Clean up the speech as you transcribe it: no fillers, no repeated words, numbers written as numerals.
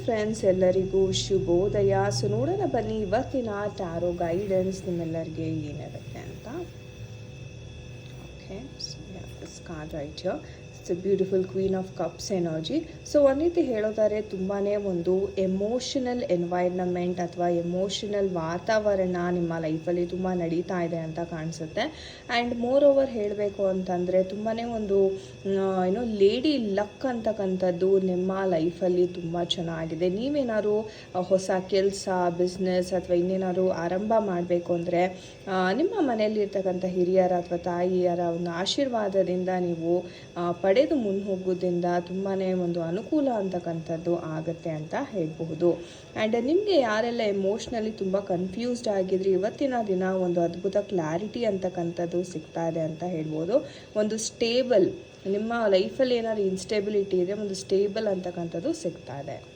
Friends, ಎಲ್ಲರಿಗೂ ಶುಭೋದಯ. So ನೋಡೋಣ ಬನ್ನಿ ಇವತ್ತಿನ ಟ್ಯಾರೋ ಗೈಡೆನ್ಸ್ ನಿಮ್ಮೆಲ್ಲರಿಗೆ ಏನಿರುತ್ತೆ ಅಂತ. Okay, so this card right here, it's A beautiful queen of cups energy. So ಒಂದು ರೀತಿ ಹೇಳೋದಾದ್ರೆ ತುಂಬಾ ಒಂದು ಎಮೋಷನಲ್ ಎನ್ವೈರ್ನಮೆಂಟ್ ಅಥವಾ ಎಮೋಷನಲ್ ವಾತಾವರಣ ನಿಮ್ಮ ಲೈಫಲ್ಲಿ ತುಂಬ ನಡೀತಾ ಇದೆ ಅಂತ ಕಾಣಿಸುತ್ತೆ. ಆ್ಯಂಡ್ ಮೋರ್ ಓವರ್ ಹೇಳಬೇಕು ಅಂತಂದರೆ ತುಂಬಾ ಒಂದು ಏನೋ ಲೇಡಿ ಲಕ್ ಅಂತಕ್ಕಂಥದ್ದು ನಿಮ್ಮ ಲೈಫಲ್ಲಿ ತುಂಬ ಚೆನ್ನಾಗಿದೆ. ನೀವೇನಾದ್ರು ಹೊಸ ಕೆಲಸ, ಬಿಸ್ನೆಸ್ ಅಥವಾ ಇನ್ನೇನಾದ್ರು ಆರಂಭ ಮಾಡಬೇಕು ಅಂದರೆ ನಿಮ್ಮ ಮನೆಯಲ್ಲಿರ್ತಕ್ಕಂಥ ಹಿರಿಯರ ಅಥವಾ ತಾಯಿಯರ ಒಂದು ಆಶೀರ್ವಾದದಿಂದ ನೀವು ಪಡೆದು ಮುನ್ಹೋಗೋದ್ರಿಂದ ತುಂಬಾ ಒಂದು ಅನುಕೂಲ ಅಂತಕ್ಕಂಥದ್ದು ಆಗುತ್ತೆ ಅಂತ ಹೇಳಬಹುದು. ಆ್ಯಂಡ್ ನಿಮಗೆ ಯಾರೆಲ್ಲ ಎಮೋಷ್ನಲಿ ತುಂಬ ಕನ್ಫ್ಯೂಸ್ಡ್ ಆಗಿದ್ರಿ, ಇವತ್ತಿನ ದಿನ ಒಂದು ಅದ್ಭುತ ಕ್ಲಾರಿಟಿ ಅಂತಕ್ಕಂಥದ್ದು ಸಿಗ್ತಾ ಇದೆ ಅಂತ ಹೇಳ್ಬೋದು. ಒಂದು ಸ್ಟೇಬಲ್, ನಿಮ್ಮ ಲೈಫಲ್ಲಿ ಏನಾದ್ರು ಇನ್ಸ್ಟೆಬಿಲಿಟಿ ಇದೆ, ಒಂದು ಸ್ಟೇಬಲ್ ಅಂತಕ್ಕಂಥದ್ದು ಸಿಗ್ತಾ ಇದೆ.